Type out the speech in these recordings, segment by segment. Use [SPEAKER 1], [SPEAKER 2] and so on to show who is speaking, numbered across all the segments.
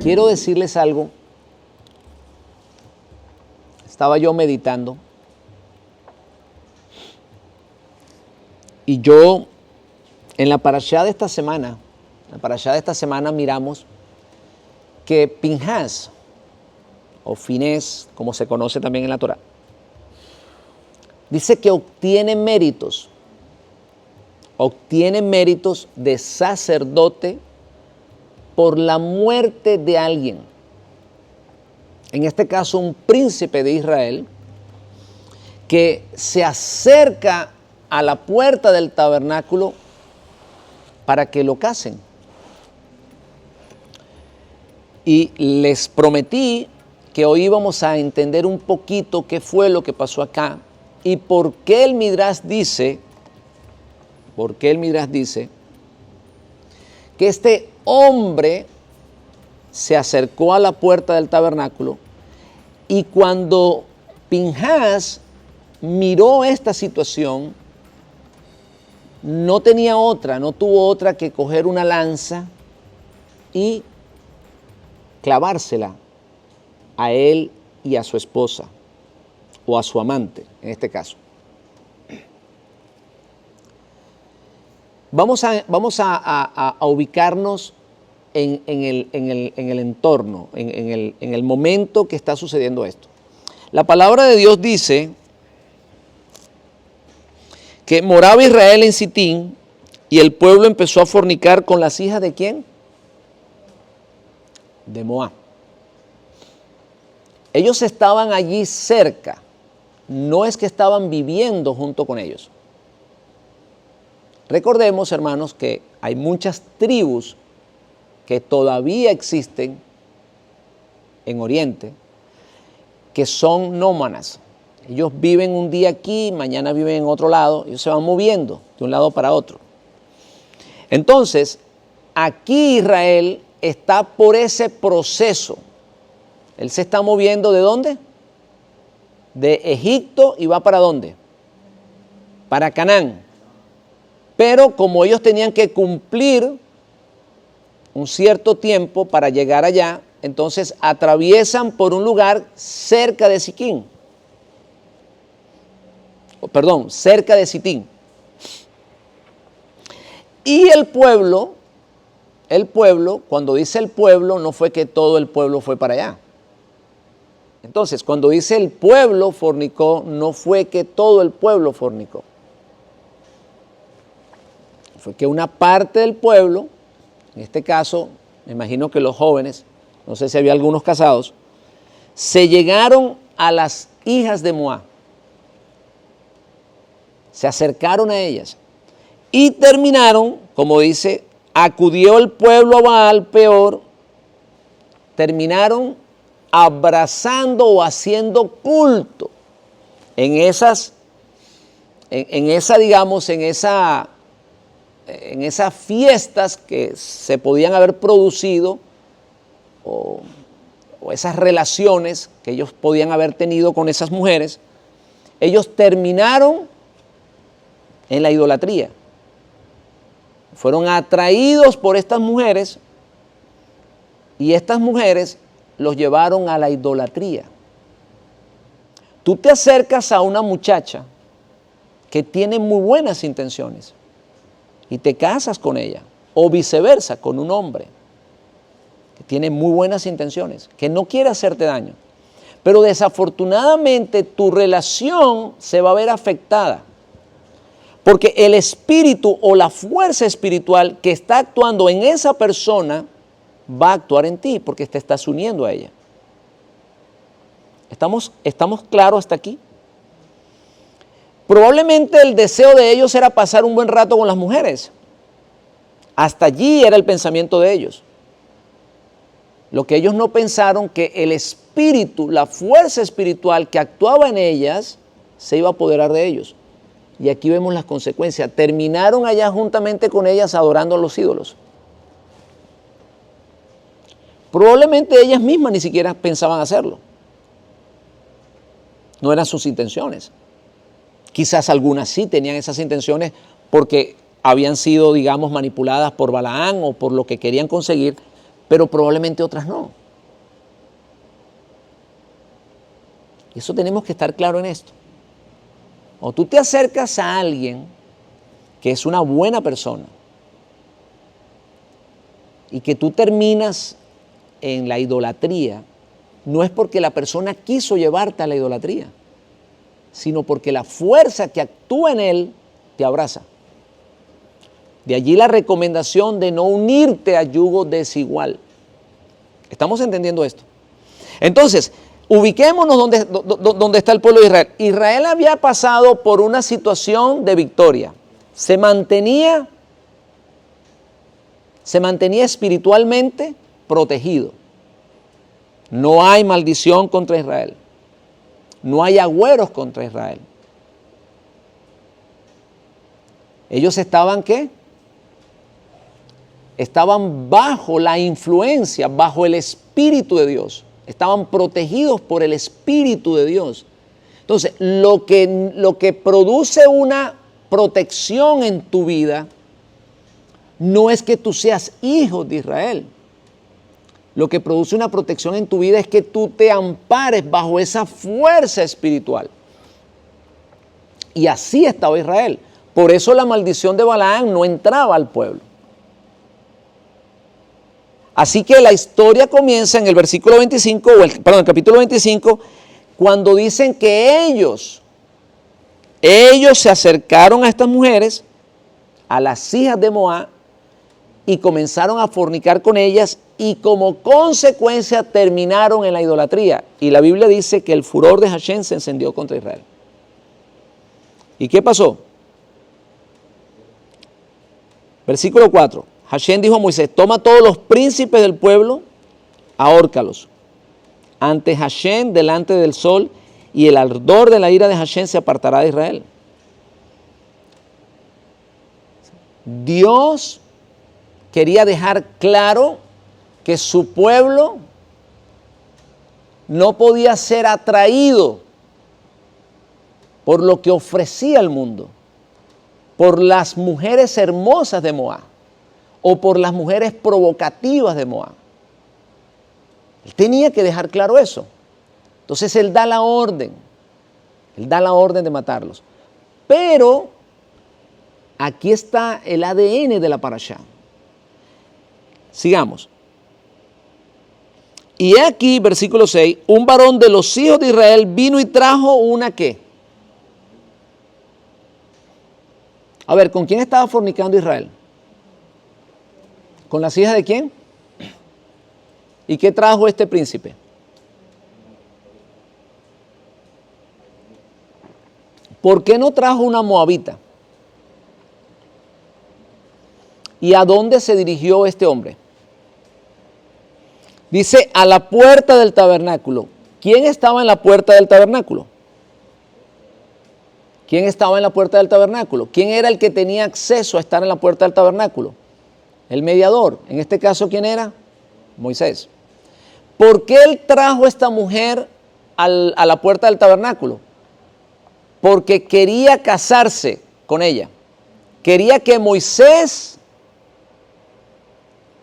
[SPEAKER 1] quiero decirles algo. Estaba yo meditando y yo en la parashá de esta semana, miramos que Pinhas, o Finés, como se conoce también en la Torá, dice que obtiene méritos de sacerdote por la muerte de alguien. En este caso, un príncipe de Israel que se acerca a la puerta del tabernáculo para que lo casen. Y les prometí que hoy íbamos a entender un poquito qué fue lo que pasó acá y por qué el Midrash dice que este hombre se acercó a la puerta del tabernáculo y cuando Pinhas miró esta situación, no tuvo otra que coger una lanza y clavársela a él y a su esposa, o a su amante, en este caso. Vamos a ubicarnos en el entorno, en el momento que está sucediendo esto. La palabra de Dios dice que moraba Israel en Sitín y el pueblo empezó a fornicar con las hijas ¿de quién? De Moab. Ellos estaban allí cerca, no es que estaban viviendo junto con ellos. Recordemos, hermanos, que hay muchas tribus que todavía existen en Oriente, que son nómadas. Ellos viven un día aquí, mañana viven en otro lado, ellos se van moviendo de un lado para otro. Entonces, aquí Israel está por ese proceso. Él se está moviendo ¿de dónde? De Egipto y va ¿para dónde? Para Canaán. Pero como ellos tenían que cumplir un cierto tiempo para llegar allá, entonces atraviesan por un lugar cerca de Siquín. Cerca de Sitín. Y el pueblo, cuando dice el pueblo, no fue que todo el pueblo fue para allá. Entonces, cuando dice el pueblo fornicó, no fue que todo el pueblo fornicó. Fue que una parte del pueblo, en este caso, me imagino que los jóvenes, no sé si había algunos casados, se llegaron a las hijas de Moab. Se acercaron a ellas y terminaron, como dice, acudió el pueblo a Baal Peor, terminaron abrazando o haciendo culto en esas fiestas que se podían haber producido o esas relaciones que ellos podían haber tenido con esas mujeres. Ellos terminaron en la idolatría. Fueron atraídos por estas mujeres y estas mujeres los llevaron a la idolatría. Tú te acercas a una muchacha que tiene muy buenas intenciones y te casas con ella, o viceversa, con un hombre que tiene muy buenas intenciones, que no quiere hacerte daño. Pero desafortunadamente tu relación se va a ver afectada. Porque el espíritu o la fuerza espiritual que está actuando en esa persona va a actuar en ti porque te estás uniendo a ella. ¿Estamos claros hasta aquí? Probablemente el deseo de ellos era pasar un buen rato con las mujeres. Hasta allí era el pensamiento de ellos. Lo que ellos no pensaron que el espíritu, la fuerza espiritual que actuaba en ellas, se iba a apoderar de ellos. Y aquí vemos las consecuencias. Terminaron allá juntamente con ellas adorando a los ídolos. Probablemente ellas mismas ni siquiera pensaban hacerlo. No eran sus intenciones. Quizás algunas sí tenían esas intenciones porque habían sido, digamos, manipuladas por Balaán o por lo que querían conseguir, pero probablemente otras no. Y eso tenemos que estar claro en esto. O tú te acercas a alguien que es una buena persona y que tú terminas en la idolatría, no es porque la persona quiso llevarte a la idolatría, sino porque la fuerza que actúa en él te abraza. De allí la recomendación de no unirte a yugo desigual. ¿Estamos entendiendo esto? Entonces, ubiquémonos donde está el pueblo de Israel. Israel había pasado por una situación de victoria. Se mantenía espiritualmente protegido. No hay maldición contra Israel. No hay agüeros contra Israel. Ellos estaban, ¿qué? Estaban bajo la influencia, bajo el Espíritu de Dios. Estaban protegidos por el Espíritu de Dios. Entonces, lo que produce una protección en tu vida no es que tú seas hijo de Israel. Lo que produce una protección en tu vida es que tú te ampares bajo esa fuerza espiritual. Y así estaba Israel. Por eso la maldición de Balaam no entraba al pueblo. Así que la historia comienza en el versículo 25, el capítulo 25, cuando dicen que ellos se acercaron a estas mujeres, a las hijas de Moab, y comenzaron a fornicar con ellas, y como consecuencia terminaron en la idolatría. Y la Biblia dice que el furor de Hashem se encendió contra Israel. ¿Y qué pasó? Versículo 4. Hashem dijo a Moisés: toma todos los príncipes del pueblo, ahórcalos ante Hashem delante del sol, y el ardor de la ira de Hashem se apartará de Israel. Dios quería dejar claro que su pueblo no podía ser atraído por lo que ofrecía el mundo, por las mujeres hermosas de Moab o por las mujeres provocativas de Moab. Él tenía que dejar claro eso. Entonces él da la orden de matarlos. Pero aquí está el ADN de la parashá. Sigamos. Y he aquí, versículo 6, un varón de los hijos de Israel vino y trajo una ¿qué? A ver, ¿con quién estaba fornicando Israel? ¿Con las hijas de quién? ¿Y qué trajo este príncipe? ¿Por qué no trajo una moabita? ¿Y a dónde se dirigió este hombre? Dice, a la puerta del tabernáculo. ¿Quién estaba en la puerta del tabernáculo? ¿Quién estaba en la puerta del tabernáculo? ¿Quién era el que tenía acceso a estar en la puerta del tabernáculo? El mediador. En este caso, ¿quién era? Moisés. ¿Por qué él trajo a esta mujer a la puerta del tabernáculo? Porque quería casarse con ella. Quería que Moisés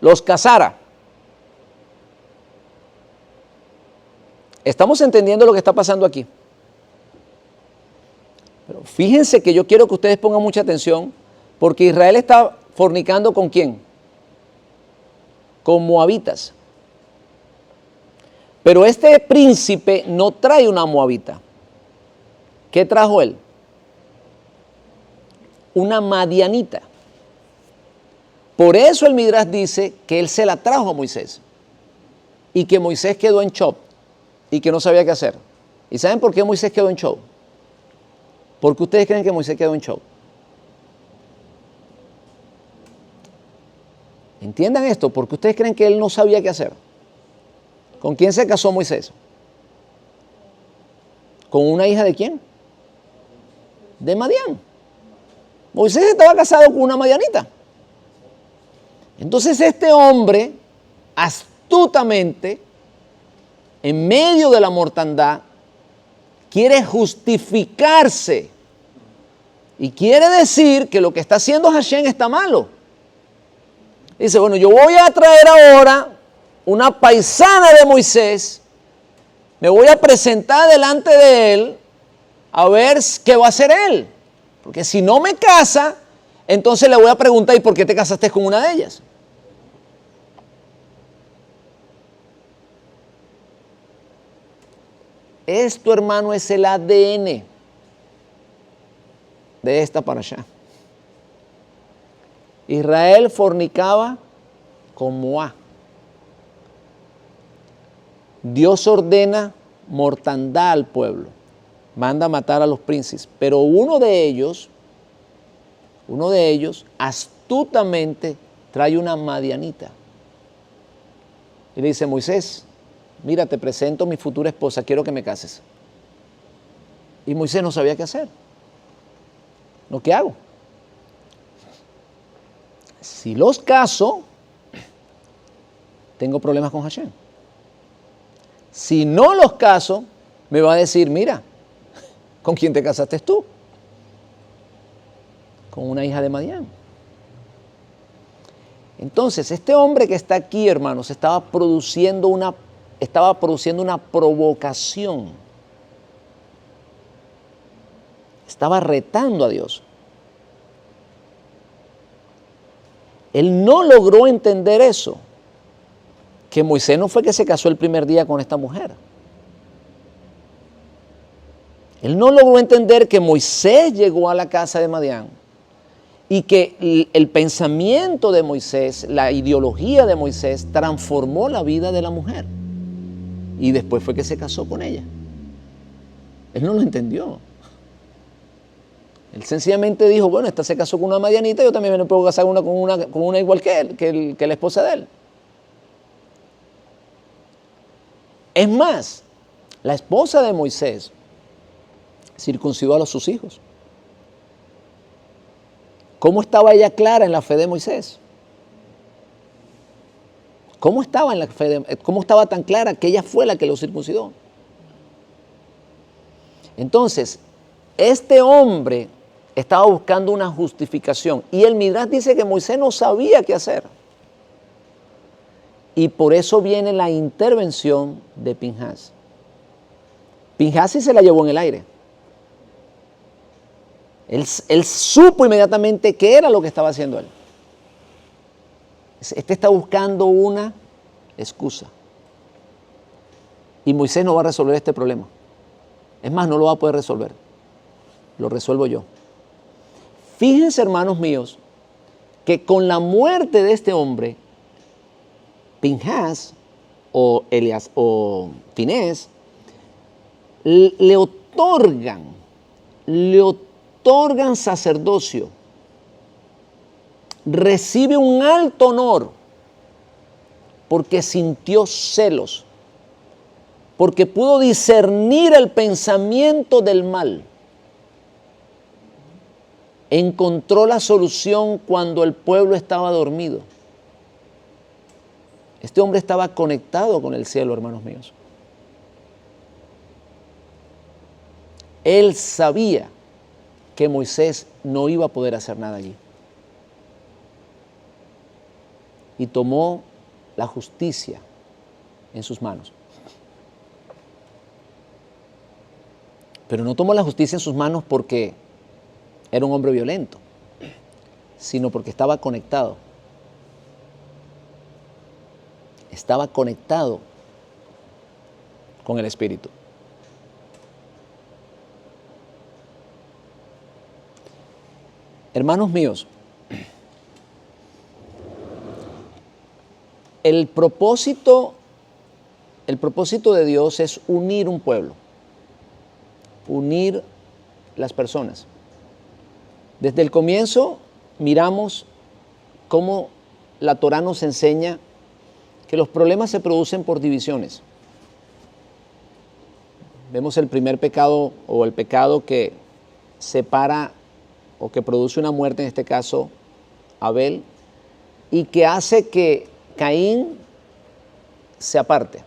[SPEAKER 1] los casara. ¿Estamos entendiendo lo que está pasando aquí? Pero fíjense que yo quiero que ustedes pongan mucha atención, porque Israel está fornicando ¿con quién? Con moabitas. Pero este príncipe no trae una moabita. ¿Qué trajo él? Una madianita. Por eso el Midrash dice que él se la trajo a Moisés y que Moisés quedó en shock y que no sabía qué hacer. ¿Y saben por qué Moisés quedó en shock? ¿Por qué ustedes creen que Moisés quedó en shock? Entiendan esto, ¿por qué ustedes creen que él no sabía qué hacer? ¿Con quién se casó Moisés? ¿Con una hija de quién? De Madián. Moisés estaba casado con una madianita. Entonces este hombre, astutamente, en medio de la mortandad, quiere justificarse y quiere decir que lo que está haciendo Hashem está malo. Dice, bueno, yo voy a traer ahora una paisana de Moisés, me voy a presentar delante de él a ver qué va a hacer él. Porque si no me casa, entonces le voy a preguntar, ¿y por qué te casaste con una de ellas? Esto, hermano, es el ADN de esta parashá. Israel fornicaba con Moab. Dios ordena mortandad al pueblo, manda matar a los príncipes, pero uno de ellos astutamente trae una madianita y le dice: Moisés, mira, te presento a mi futura esposa, quiero que me cases. Y Moisés no sabía qué hacer. ¿No? ¿Qué hago? Si los caso, tengo problemas con Hashem. Si no los caso, me va a decir: mira, ¿con quién te casaste tú? Con una hija de Madián. Entonces, este hombre que está aquí, hermanos, estaba produciendo una provocación. Estaba retando a Dios. Él no logró entender eso, que Moisés no fue que se casó el primer día con esta mujer. Él no logró entender que Moisés llegó a la casa de Madián y que el pensamiento de Moisés, la ideología de Moisés, transformó la vida de la mujer. Y después fue que se casó con ella. Él no lo entendió. Él sencillamente dijo: bueno, esta se casó con una madianita, yo también me puedo casar con una igual que él, que la esposa de él. Es más, la esposa de Moisés circuncidó a sus hijos. ¿Cómo estaba ella clara en la fe de Moisés? ¿Cómo estaba tan clara que ella fue la que lo circuncidó? Entonces, este hombre estaba buscando una justificación. Y el Midrash dice que Moisés no sabía qué hacer. Y por eso viene la intervención de Pinhas. Pinhas sí se la llevó en el aire. Él supo inmediatamente qué era lo que estaba haciendo él. Este está buscando una excusa. Y Moisés no va a resolver este problema. Es más, no lo va a poder resolver. Lo resuelvo yo. Fíjense, hermanos míos, que con la muerte de este hombre, Pinhas o Finés le otorgan sacerdocio, recibe un alto honor porque sintió celos, porque pudo discernir el pensamiento del mal. Encontró la solución cuando el pueblo estaba dormido. Este hombre estaba conectado con el cielo, hermanos míos. Él sabía que Moisés no iba a poder hacer nada allí. Y tomó la justicia en sus manos. Pero no tomó la justicia en sus manos porque era un hombre violento, sino porque estaba conectado. Estaba conectado con el Espíritu. Hermanos míos, el propósito de Dios es unir un pueblo, unir las personas. Desde el comienzo miramos cómo la Torá nos enseña que los problemas se producen por divisiones. Vemos el primer pecado o el pecado que separa o que produce una muerte, en este caso Abel, y que hace que Caín se aparte.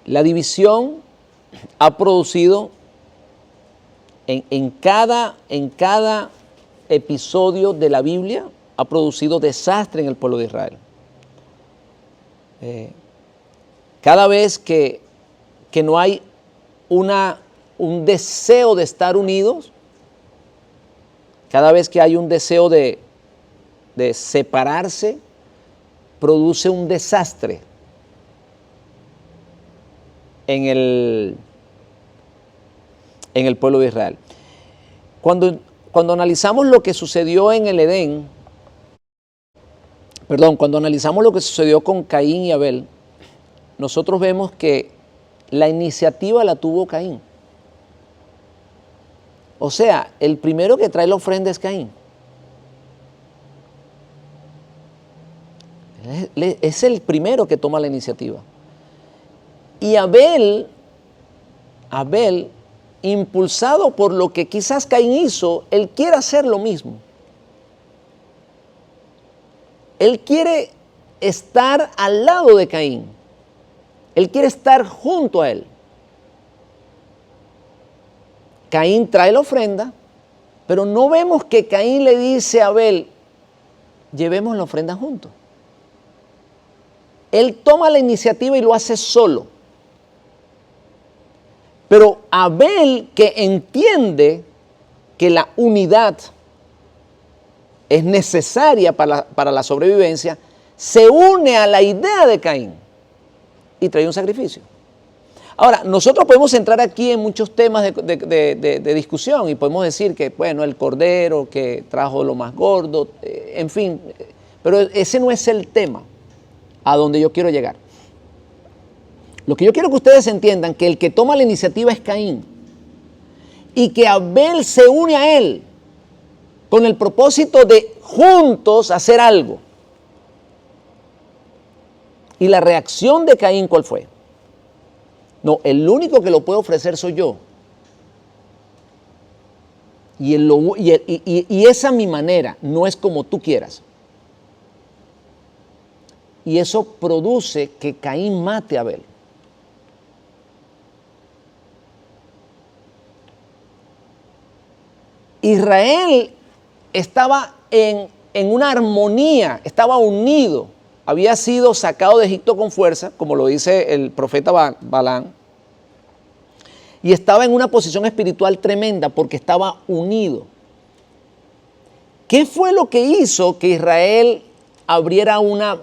[SPEAKER 1] La división ha producido en cada episodio de la Biblia ha producido desastre en el pueblo de Israel. Cada vez que no hay un deseo de estar unidos, cada vez que hay un deseo de separarse, produce un desastre en el pueblo de Israel. Cuando analizamos lo que sucedió en el Edén, cuando analizamos lo que sucedió con Caín y Abel, nosotros vemos que la iniciativa la tuvo Caín. O sea, el primero que trae la ofrenda es Caín. Es el primero que toma la iniciativa. Y Abel, impulsado por lo que quizás Caín hizo, él quiere hacer lo mismo. Él quiere estar al lado de Caín. Él quiere estar junto a él. Caín trae la ofrenda, pero no vemos que Caín le dice a Abel, llevemos la ofrenda juntos. Él toma la iniciativa y lo hace solo. Pero Abel, que entiende que la unidad es necesaria para la sobrevivencia, se une a la idea de Caín y trae un sacrificio. Ahora, nosotros podemos entrar aquí en muchos temas de discusión y podemos decir que, bueno, el cordero que trajo lo más gordo, en fin, pero ese no es el tema a donde yo quiero llegar. Lo que yo quiero que ustedes entiendan, que el que toma la iniciativa es Caín y que Abel se une a él con el propósito de juntos hacer algo. ¿Y la reacción de Caín cuál fue? No, el único que lo puede ofrecer soy yo. Y esa es mi manera, no es como tú quieras. Y eso produce que Caín mate a Abel. Israel estaba en una armonía, estaba unido. Había sido sacado de Egipto con fuerza, como lo dice el profeta Balaam, y estaba en una posición espiritual tremenda porque estaba unido. ¿Qué fue lo que hizo que Israel abriera una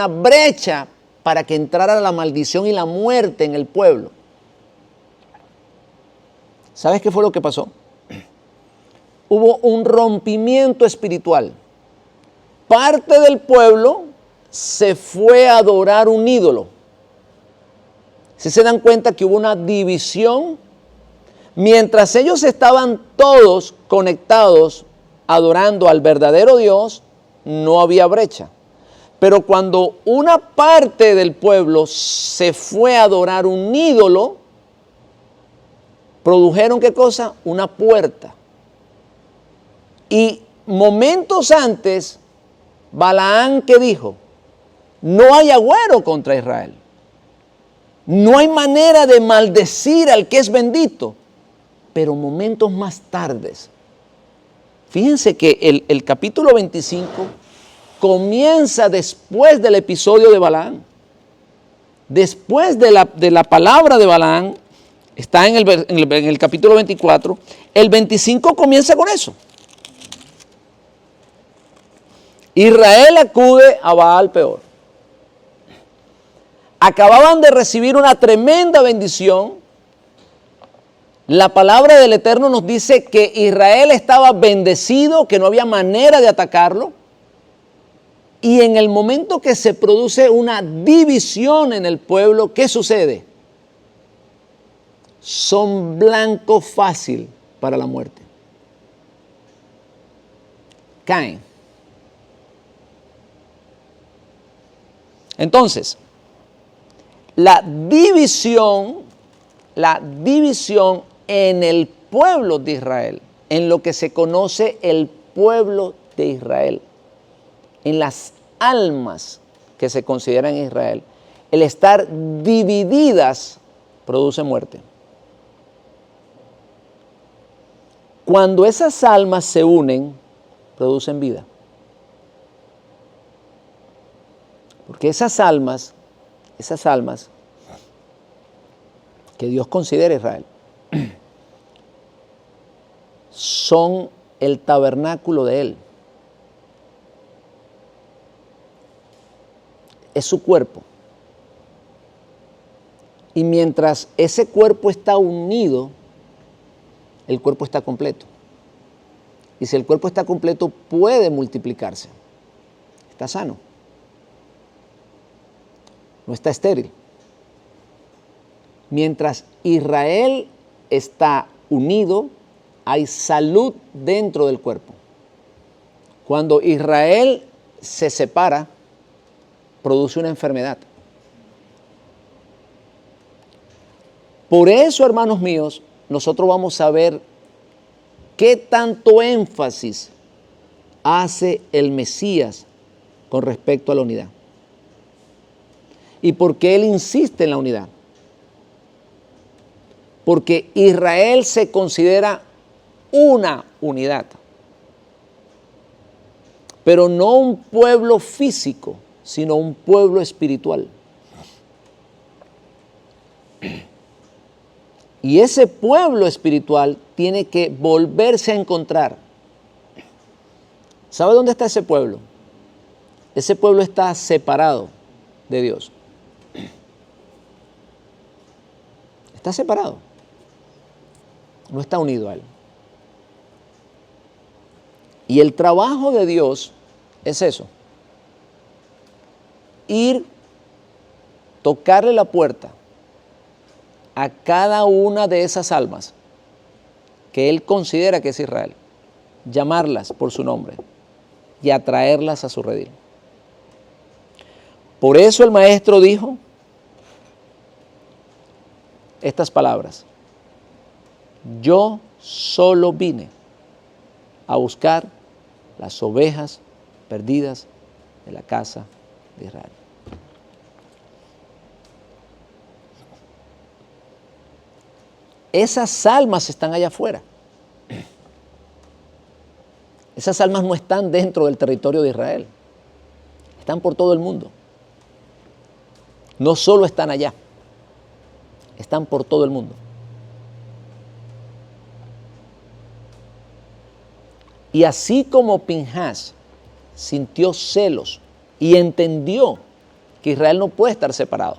[SPEAKER 1] brecha para que entrara la maldición y la muerte en el pueblo? ¿Sabes qué fue lo que pasó? Hubo un rompimiento espiritual. Parte del pueblo se fue a adorar un ídolo. Si se dan cuenta que hubo una división, mientras ellos estaban todos conectados adorando al verdadero Dios, no había brecha. Pero cuando una parte del pueblo se fue a adorar un ídolo, produjeron ¿qué cosa? Una puerta. Y momentos antes, Balaam, ¿qué dijo? No hay agüero contra Israel. No hay manera de maldecir al que es bendito. Pero momentos más tardes, fíjense que el capítulo 25 comienza después del episodio de Balaam. Después de la palabra de Balaam, está en el capítulo 24, el 25 comienza con eso. Israel acude a Baal Peor. Acababan de recibir una tremenda bendición. La palabra del Eterno nos dice que Israel estaba bendecido, que no había manera de atacarlo. Y en el momento que se produce una división en el pueblo, ¿qué sucede? Son blanco fácil para la muerte. Caen. Entonces, la división en el pueblo de Israel, en lo que se conoce el pueblo de Israel, en las almas que se consideran Israel, el estar divididas produce muerte. Cuando esas almas se unen, producen vida. que esas almas que Dios considera Israel, son el tabernáculo de Él. Es su cuerpo. Y mientras ese cuerpo está unido, el cuerpo está completo. Y si el cuerpo está completo, puede multiplicarse. Está sano. No está estéril. Mientras Israel está unido, hay salud dentro del cuerpo. Cuando Israel se separa, produce una enfermedad. Por eso, hermanos míos, nosotros vamos a ver qué tanto énfasis hace el Mesías con respecto a la unidad. ¿Y por qué Él insiste en la unidad? Porque Israel se considera una unidad, pero no un pueblo físico, sino un pueblo espiritual. Y ese pueblo espiritual tiene que volverse a encontrar. ¿Sabe dónde está ese pueblo? Ese pueblo está separado de Dios. Está separado. No está unido a Él. Y el trabajo de Dios es eso. Ir, tocarle la puerta a cada una de esas almas que Él considera que es Israel, llamarlas por su nombre y atraerlas a su redil. Por eso el maestro dijo estas palabras: yo solo vine a buscar las ovejas perdidas de la casa de Israel. Esas almas están allá afuera. Esas almas no están dentro del territorio de Israel. Están por todo el mundo. No solo están allá, están por todo el mundo. Y así como Pinhas sintió celos y entendió que Israel no puede estar separado,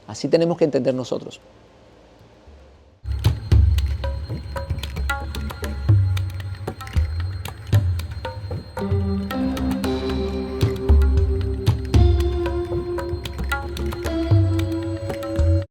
[SPEAKER 1] así tenemos que entender nosotros.